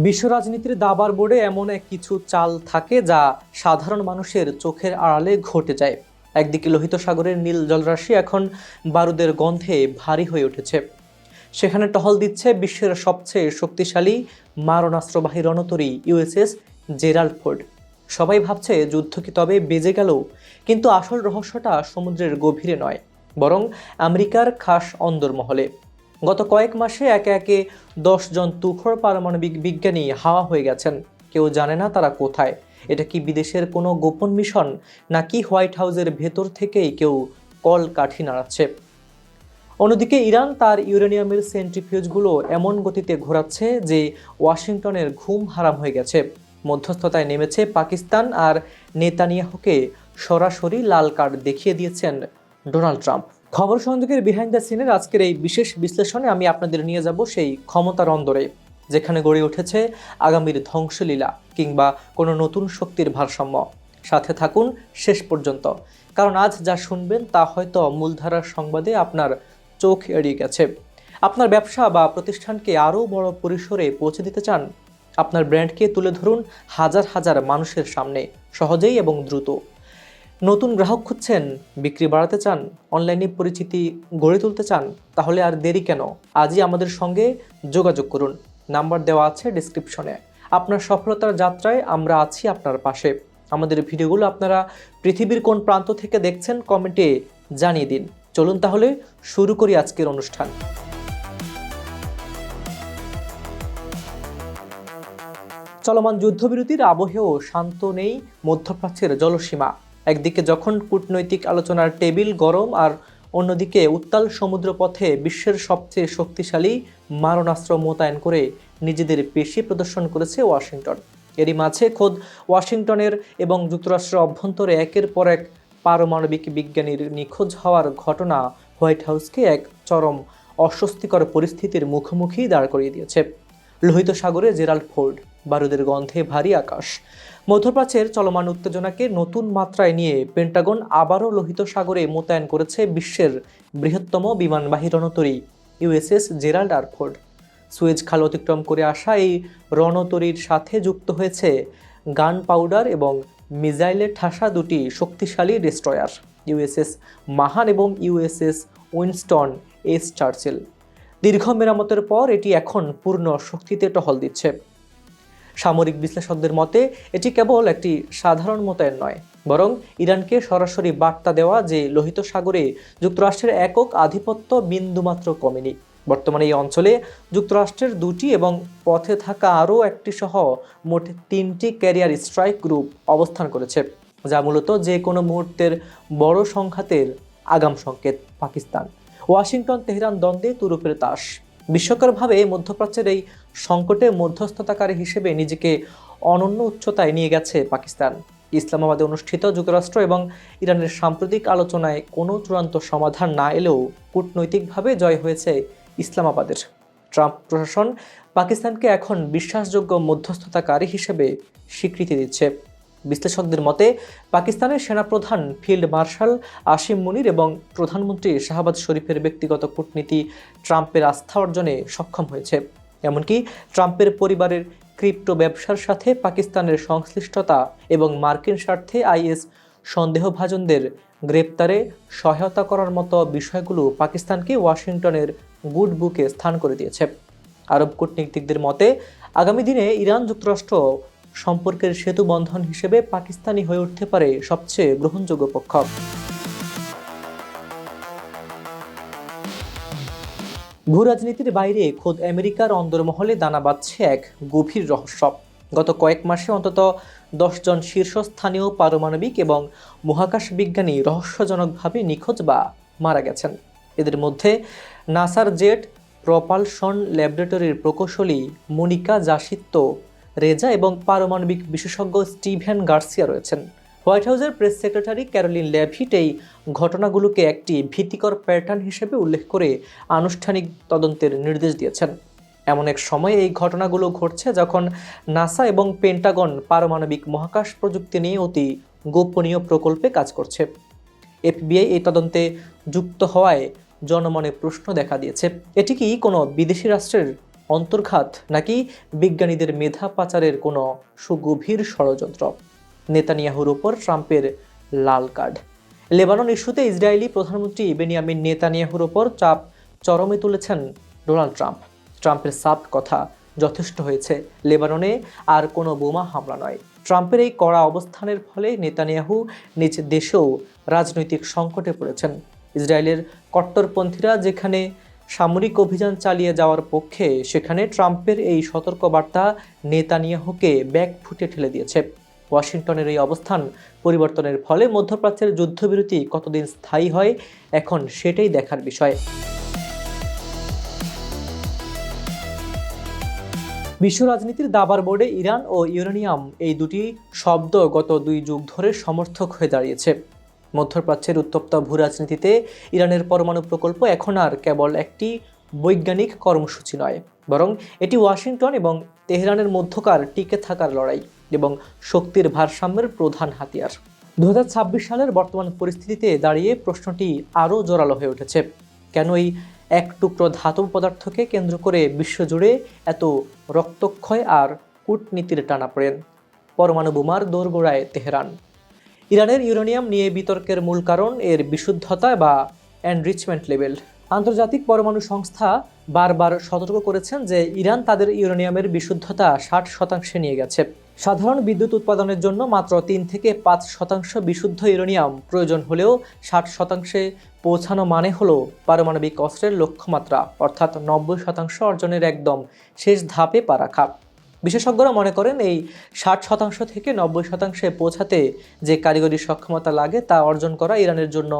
বিশ্ব রাজনীতির দাবার বোর্ডে এমন এক কিছু চাল থাকে যা সাধারণ মানুষের চোখের আড়ালে ঘটে যায়। একদিকে লোহিত সাগরের নীল জলরাশি এখন বারুদের গন্ধে ভারী হয়ে উঠেছে। সেখানে টহল দিচ্ছে বিশ্বের সবচেয়ে শক্তিশালী মারণাস্ত্রবাহী রণতরী ইউএসএস জেরাল্ড ফোর্ড। সবাই ভাবছে যুদ্ধ কি তবে বেজে গেল, কিন্তু আসল রহস্যটা সমুদ্রের গভীরে নয়, বরং আমেরিকার খাস অন্দরমহলে। গত কয়েক মাসে একে একে 10 জন তুখোড় পারমাণবিক বিজ্ঞানী হাওয়া হয়ে গেছেন। কেউ জানে না তারা কোথায়। এটা কি বিদেশের কোনো গোপন মিশন, নাকি হোয়াইট হাউসের ভেতর থেকেই কেউ কল কাঠি নাড়াচ্ছে? অন্যদিকে ইরান তার ইউরেনিয়ামের সেন্ট্রিফিউজগুলো এমন গতিতে ঘোরাচ্ছে যে ওয়াশিংটনের ঘুম হারাম হয়ে গেছে। মধ্যস্থতায় নেমেছে পাকিস্তান, আর নেতানিয়াহুকে সরাসরি লাল কার্ড দেখিয়ে দিয়েছেন ডোনাল্ড ট্রাম্প। খবর সংযোগের বিহাইন্ড দ্য সিনের আজকের এই বিশেষ বিশ্লেষণে আমি আপনাদের নিয়ে যাব সেই ক্ষমতার অন্দরে, যেখানে গড়ে উঠেছে আগামীর ধ্বংসলীলা কিংবা কোনো নতুন শক্তির ভারসাম্য। সাথে থাকুন শেষ পর্যন্ত, কারণ আজ যা শুনবেন তা হয়তো মূলধারার সংবাদে আপনার চোখ এড়িয়ে গেছে। আপনার ব্যবসা বা প্রতিষ্ঠানকে আরও বড় পরিসরে পৌঁছে দিতে চান? আপনার ব্র্যান্ডকে তুলে ধরুন হাজার হাজার মানুষের সামনে সহজেই এবং দ্রুত। নতুন গ্রাহক খুঁজছেন, বিক্রি বাড়াতে চান, অনলাইনে পরিচিতি গড়ে তুলতে চান? তাহলে আর দেরি কেন? আজই আমাদের সঙ্গে যোগাযোগ করুন। নাম্বার দেওয়া আছে ডেসক্রিপশনে। আপনার সফলতার যাত্রায় আমরা আছি আপনার পাশে। আমাদের ভিডিওগুলো আপনারা পৃথিবীর কোন প্রান্ত থেকে দেখছেন কমেন্টে জানিয়ে দিন। চলুন তাহলে শুরু করি আজকের অনুষ্ঠান। চলমান যুদ্ধবিরতির আবহেও শান্ত নেই মধ্যপ্রাচ্যের জলসীমা। একদিকে যখন কূটনৈতিক আলোচনার টেবিল গরম, আর অন্যদিকে উত্তাল সমুদ্রপথে বিশ্বের সবচেয়ে শক্তিশালী মারণাস্ত্র মোতায়েন করে নিজেদের পেশি প্রদর্শন করেছে ওয়াশিংটন। এরই মাঝে খোদ ওয়াশিংটনের এবং যুক্তরাষ্ট্রের অভ্যন্তরে একের পর এক পারমাণবিক বিজ্ঞানীর নিখোঁজ হওয়ার ঘটনা হোয়াইট হাউসকে এক চরম অস্বস্তিকর পরিস্থিতির মুখোমুখি দাঁড় করিয়ে দিয়েছে। লোহিত সাগরে জেরাল্ড ফোর্ড, বারুদের গন্ধে ভারী আকাশ। মধ্যপ্রাচ্যের চলমান উত্তেজনাকে নতুন মাত্রায় নিয়ে পেন্টাগন আবারও লোহিত সাগরে মোতায়েন করেছে বিশ্বের বৃহত্তম বিমানবাহী রণতরী USS Gerald R Ford. Suez খাল অতিক্রম করে আসা এই রণতরীর সাথে যুক্ত হয়েছে গান পাউডার এবং মিসাইলে ঠাসা দুটি শক্তিশালী ডেস্ট্রয়ার, ইউএসএস মাহান এবং ইউএসএস উইনস্টন এস চার্চিল। দীর্ঘ মেরামতের পর এটি এখন পূর্ণ শক্তিতে টহল দিচ্ছে। সামরিক বিশ্লেষকদের মতে এটি কেবল একটি সাধারণ মোতায়েন নয়, বরং ইরানকে সরাসরি বার্তা দেওয়া যে লোহিত সাগরে যুক্তরাষ্ট্রের একক আধিপত্য বিন্দুমাত্র কমেনি। বর্তমানে এই অঞ্চলে যুক্তরাষ্ট্রের 2টি এবং পথে থাকা আরও একটি সহ মোট 3টি ক্যারিয়ার স্ট্রাইক গ্রুপ অবস্থান করেছে, যা মূলত যে কোনো মুহূর্তের বড় সংঘাতের আগাম সংকেত। পাকিস্তান ওয়াশিংটন তেহরান দ্বন্দ্বে তুরুপের তাস। বিস্ময়করভাবে মধ্যপ্রাচ্যের এই সংকটে মধ্যস্থতাকারী হিসেবে নিজেকে অনন্য উচ্চতায় নিয়ে গেছে পাকিস্তান। ইসলামাবাদে অনুষ্ঠিত যুক্তরাষ্ট্র এবং ইরানের সাম্প্রতিক আলোচনায় কোনো চূড়ান্ত সমাধান না এলেও কূটনৈতিকভাবে জয় হয়েছে ইসলামাবাদের। ট্রাম্প প্রশাসন পাকিস্তানকে এখন বিশ্বাসযোগ্য মধ্যস্থতাকারী হিসেবে স্বীকৃতি দিচ্ছে। বিশ্লেষকদের মতে পাকিস্তানের সেনাপ্রধান ফিল্ড মার্শাল আসিম মুনির এবং প্রধানমন্ত্রী শাহবাজ শরীফের ব্যক্তিগত কূটনীতি ট্রাম্পের আস্থা অর্জনে সক্ষম হয়েছে। এমনকি ট্রাম্পের পরিবারের ক্রিপ্টো ব্যবসার সাথে পাকিস্তানের সংশ্লিষ্টতা এবং মার্কিন স্বার্থে আইএস সন্দেহভাজনদের গ্রেপ্তারে সহায়তা করার মতো বিষয়গুলো পাকিস্তানকে ওয়াশিংটনের গুড বুকে স্থান করে দিয়েছে। আরব কূটনীতিকদের মতে আগামী দিনে ইরান যুক্তরাষ্ট্র সম্পর্কের সেতু বন্ধন হিসেবে পাকিস্তানি হয়ে উঠতে পারে সবচেয়ে গ্রহণযোগ্য পক্ষ। ভূ রাজনীতির বাইরে খোদ আমেরিকার অন্দরমহলে দানা বাঁধছে এক গভীর রহস্য। গত কয়েক মাসে অন্তত 10 জন শীর্ষস্থানীয় পারমাণবিক এবং মহাকাশ বিজ্ঞানী রহস্যজনকভাবে নিখোঁজ বা মারা গেছেন। এদের মধ্যে নাসার জেট প্রপালশন ল্যাবরেটরির প্রকৌশলী মনিকা জাসিত্তো রেজা এবং পারমাণবিক বিশেষজ্ঞ স্টিভেন গার্সিয়া রয়েছেন। হোয়াইট হাউসের প্রেস সেক্রেটারি ক্যারোলিন লেভিট এই ঘটনাগুলোকে একটি ভীতিকর প্যাটার্ন হিসেবে উল্লেখ করে আনুষ্ঠানিক তদন্তের নির্দেশ দিয়েছেন। এমন এক সময়ে এই ঘটনাগুলো ঘটছে যখন নাসা এবং পেন্টাগন পারমাণবিক মহাকাশ প্রযুক্তি নিয়ে অতি গোপনীয় প্রকল্পে কাজ করছে। এফবিআই এই তদন্তে যুক্ত হওয়ায় জনমনে প্রশ্ন দেখা দিয়েছে, এটি কি কোনো বিদেশি রাষ্ট্রের অন্তর্ঘাত নাকি বিজ্ঞানীদের মেধা পাচারের কোনো সুগভীর ষড়যন্ত্র? নেতানিয়াহুর উপর ট্রাম্পের লাল কার্ড। লেবানন ইস্যুতে ইসরায়েলি প্রধানমন্ত্রী বেনিয়ামিন নেতানিয়াহুর উপর চাপ চরমে তুলেছেন ডোনাল্ড ট্রাম্প। ট্রাম্পের সাফট কথা, যথেষ্ট হয়েছে, লেবাননে আর কোনো বোমা হামলা নয়। ট্রাম্পের এই কড়া অবস্থানের ফলে নেতানিয়াহু নিজ দেশেও রাজনৈতিক সংকটে পড়েছেন। ইসরায়েলের কট্টরপন্থীরা যেখানে সামরিক অভিযান চালিয়ে যাওয়ার পক্ষে, সেখানে ট্রাম্পের এই সতর্কবার্তা নেতানিয়াহুকে ব্যাকফুটে ঠেলে দিয়েছে। ওয়াশিংটনের এই অবস্থান পরিবর্তনের ফলে মধ্যপ্রাচ্যের যুদ্ধবিরতি কতদিন স্থায়ী হয়, এখন সেটাই দেখার বিষয়। বিশ্ব রাজনীতির দাবার বোর্ডে ইরান ও ইউরেনিয়াম এই দুটি শব্দ গত 2 যুগ ধরে সমর্থক হয়ে দাঁড়িয়েছে। মধ্যপ্রাচ্যের উত্তপ্ত ভূরাজনীতিতে ইরানের পরমাণু প্রকল্প এখন আর কেবল একটি বৈজ্ঞানিক কর্মসূচি নয়, বরং এটি ওয়াশিংটন এবং তেহরানের মধ্যকার টিকে থাকার লড়াই এবং শক্তির ভারসাম্যের প্রধান হাতিয়ার। 2026 সালের বর্তমান পরিস্থিতিতে দাঁড়িয়ে প্রশ্নটি আরও জোরালো হয়ে উঠেছে। কেন এই এক টুকরো ধাতব পদার্থকে কেন্দ্র করে বিশ্বজুড়ে এত রক্তক্ষয় আর কূটনীতির টানাপোড়েন? পরমাণু বোমার দোরগোড়ায় তেহরান। ইরানের ইউরেনিয়াম নিয়ে বিতর্কের মূল কারণ এর বিশুদ্ধতা বা এনরিচমেন্ট লেভেল। আন্তর্জাতিক পরমাণু সংস্থা বারবার সতর্ক করেছেন যে ইরান তাদের ইউরেনিয়ামের বিশুদ্ধতা 60% নিয়ে গেছে। সাধারণ বিদ্যুৎ উৎপাদনের জন্য মাত্র 3 থেকে 5% বিশুদ্ধ ইউরেনিয়াম প্রয়োজন হলেও 60% পৌঁছানো মানে হলো পারমাণবিক অস্ত্রের লক্ষ্যমাত্রা, অর্থাৎ 90% অর্জনের একদম শেষ ধাপে পা রাখা। বিশেষজ্ঞরা মনে করেন এই 60% থেকে 90% পৌঁছাতে যে কারিগরি সক্ষমতা লাগে তা অর্জন করা ইরানের জন্য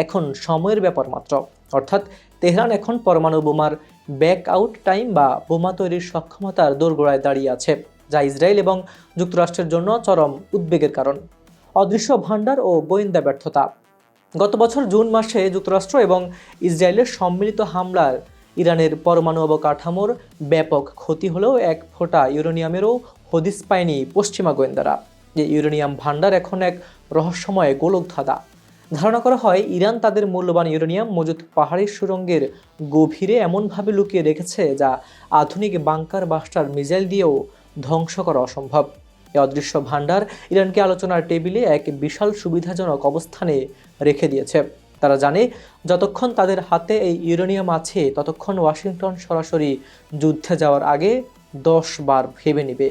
এখন সময়ের ব্যাপার মাত্র। অর্থাৎ তেহরান এখন পরমাণু বোমার ব্যাক আউট টাইম বা বোমা তৈরির সক্ষমতার দোরগোড়ায় দাঁড়িয়ে আছে, যা ইসরায়েল এবং যুক্তরাষ্ট্রের জন্য চরম উদ্বেগের কারণ। অদৃশ্য ভাণ্ডার ও গোয়েন্দা ব্যর্থতা। গত বছর জুন মাসে যুক্তরাষ্ট্র এবং ইসরায়েলের সম্মিলিত হামলার ইরানের পরমাণু অবকাঠামোর ব্যাপক ক্ষতি হলেও এক ফোঁটা ইউরেনিয়ামেরও হদিস পায়নি পশ্চিমা গোয়েন্দারা। যে ইউরেনিয়াম ভাণ্ডার এখন এক রহস্যময় গোলকধাঁধা। ধারণা করা হয় ইরান তাদের মূল্যবান ইউরেনিয়াম মজুদ পাহাড়ি সুড়ঙ্গের গভীরে এমনভাবে লুকিয়ে রেখেছে যা আধুনিক বাংকার বাস্টার মিসাইল দিয়েও ধ্বংস করা অসম্ভব। এই অদৃশ্য ভাণ্ডার ইরানকে আলোচনার টেবিলে এক বিশাল সুবিধাজনক অবস্থানে রেখে দিয়েছে। তারা জানে যতক্ষণ তাদের হাতে এই ইউরেনিয়াম আছে ততক্ষণ ওয়াশিংটন সরাসরি যুদ্ধে যাওয়ার আগে 10 বার ভেবে নেবে।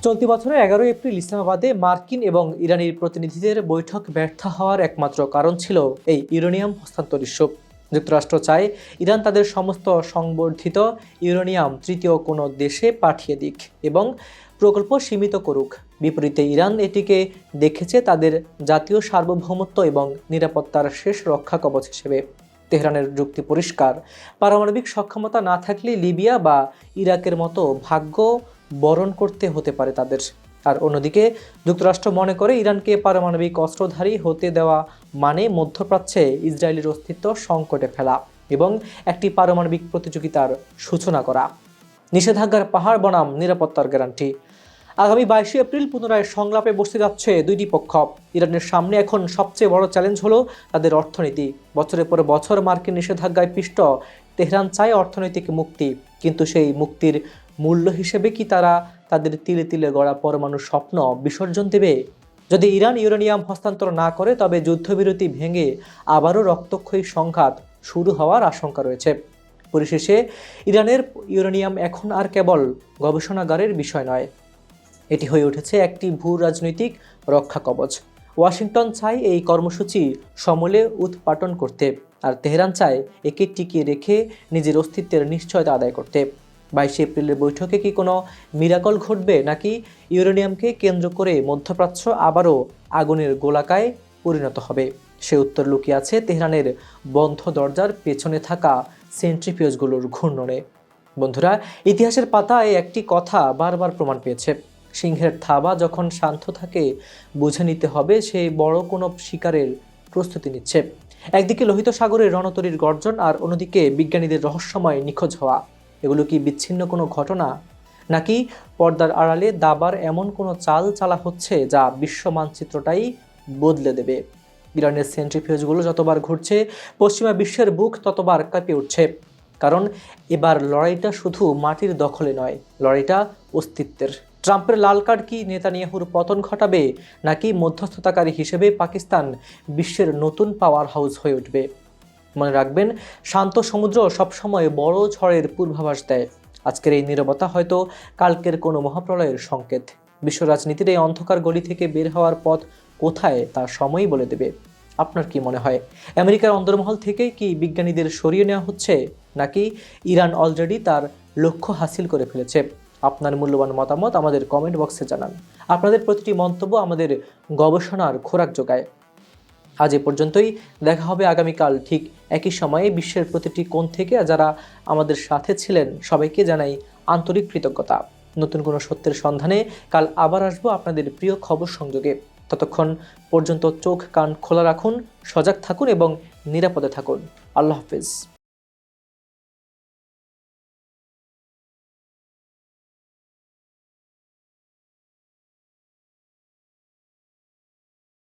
চলতি বছরের 11 এপ্রিল ইসলামাবাদে মার্কিন এবং ইরানি প্রতিনিধিদের বৈঠক ব্যর্থ হওয়ার একমাত্র কারণ ছিল এই ইউরেনিয়াম হস্তান্তর ইস্যু। যুক্তরাষ্ট্র চায় ইরান তাদের সমস্ত সংবর্ধিত ইউরেনিয়াম তৃতীয় কোনো দেশে পাঠিয়ে দিক এবং প্রকল্প সীমিত করুক। বিপরীতে ইরান এটিকে দেখেছে তাদের জাতীয় সার্বভৌমত্ব এবং নিরাপত্তার শেষ রক্ষা কবচ হিসেবে। তেহরানের যুক্তি পরিষ্কার, পারমাণবিক সক্ষমতা না থাকলে লিবিয়া বা ইরাকের মতো ভাগ্য বরণ করতে হতে পারে তাদের। আর অন্যদিকে যুক্তরাষ্ট্র মনে করে ইরানকে পারমাণবিক অস্ত্রধারী হতে দেওয়া মানে মধ্যপ্রাচ্যে ইসরায়েলের অস্তিত্ব সংকটে ফেলা এবং একটি পারমাণবিক প্রতিযোগিতার সূচনা করা। নিষেধাজ্ঞার পাহাড় বনাম নিরাপত্তার গ্যারান্টি। আগামী 22 এপ্রিল পুনরায় সংলাপে বসতে যাচ্ছে দুইটি পক্ষ। ইরানের সামনে এখন সবচেয়ে বড় চ্যালেঞ্জ হলো তাদের অর্থনীতি। বছরের পর বছর মার্কিন নিষেধাজ্ঞায় পিষ্ট তেহরান চায় অর্থনৈতিক মুক্তি, কিন্তু সেই মুক্তির মূল্য হিসেবে কি তারা তাদের তিলে তিলে গড়া পরমাণু স্বপ্ন বিসর্জন দেবে? যদি ইরান ইউরেনিয়াম হস্তান্তর না করে তবে যুদ্ধবিরতি ভেঙে আবারও রক্তক্ষয়ী সংঘাত শুরু হওয়ার আশঙ্কা রয়েছে। পরিশেষে ইরানের ইউরেনিয়াম এখন আর কেবল গবেষণাগারের বিষয় নয়, এটি হয়ে উঠেছে একটি ভূ রাজনৈতিক রক্ষা কবচ। ওয়াশিংটন চায় এই কর্মসূচি সমূলে উৎপাটন করতে, আর তেহরান চায় একে টিকিয়ে রেখে নিজের অস্তিত্বের নিশ্চয়তা আদায় করতে। 22 এপ্রিলের বৈঠকে কি কোনো মিরাকল ঘটবে, নাকি ইউরেনিয়ামকে কেন্দ্র করে মধ্যপ্রাচ্য আবারও আগুনের গোলাকায় পরিণত হবে? সে উত্তর লুকিয়ে আছে তেহরানের বন্ধ দরজার পেছনে থাকা সেন্ট্রিফিউজগুলোর ঘূর্ণনে। বন্ধুরা, ইতিহাসের পাতায় একটি কথা বারবার প্রমাণ পেয়েছে, সিংহের থাবা যখন শান্ত থাকে বুঝে নিতে হবে সে বড় কোনো শিকারের প্রস্তুতি নিচ্ছে। একদিকে লোহিত সাগরের রণতরীর গর্জন, আর অন্যদিকে বিজ্ঞানীদের রহস্যময় নিখোঁজ হওয়া। এগুলো কি বিচ্ছিন্ন কোনো ঘটনা, নাকি পর্দার আড়ালে দাবার এমন কোনো চাল চালা হচ্ছে যা বিশ্ব মানচিত্রটাই বদলে দেবে? ইরানের সেন্ট্রিফিউজগুলো যতবার ঘুরছে, পশ্চিমা বিশ্বের বুক ততবার কাঁপিয়ে উঠছে। কারণ এবার লড়াইটা শুধু মাটির দখলে নয়, লড়াইটা অস্তিত্বের। ট্রাম্পের লাল কার্ড কি নেতানিয়াহুর পতন ঘটাবে, নাকি মধ্যস্থতাকারী হিসেবে পাকিস্তান বিশ্বের নতুন পাওয়ার হাউস হয়ে উঠবে? মনে রাখবেন, শান্ত সমুদ্র সবসময় বড় ঝড়ের পূর্বাভাস দেয়। আজকের এই নীরবতা হয়তো কালকের কোনো মহাপ্রলয়ের সংকেত। বিশ্ব রাজনীতির এই অন্ধকার গলি থেকে বের হওয়ার পথ কোথায় তা সময়ই বলে দেবে। আপনার কি মনে হয়, আমেরিকার অন্দরমহল থেকেই কি বিজ্ঞানীদের সরিয়ে নেওয়া হচ্ছে, নাকি ইরান অলরেডি তার লক্ষ্য হাসিল করে ফেলেছে? আপনার মূল্যবান মতামত আমাদের কমেন্ট বক্সে জানান। আপনাদের প্রতিটি মন্তব্য আমাদের গবেষণার খোরাক যোগায়। আজ এ পর্যন্তই। দেখা হবে আগামীকাল ঠিক একই সময়ে বিশ্বের প্রতিটি কোণ থেকে। যারা আমাদের সাথে ছিলেন সবাইকে জানাই আন্তরিক কৃতজ্ঞতা। নতুন কোনো সত্যের সন্ধানে কাল আবার আসবো আপনাদের প্রিয় খবর সংযোগে। ততক্ষণ পর্যন্ত চোখ কান খোলা রাখুন, সজাগ থাকুন এবং নিরাপদে থাকুন। আল্লাহ হাফেজ।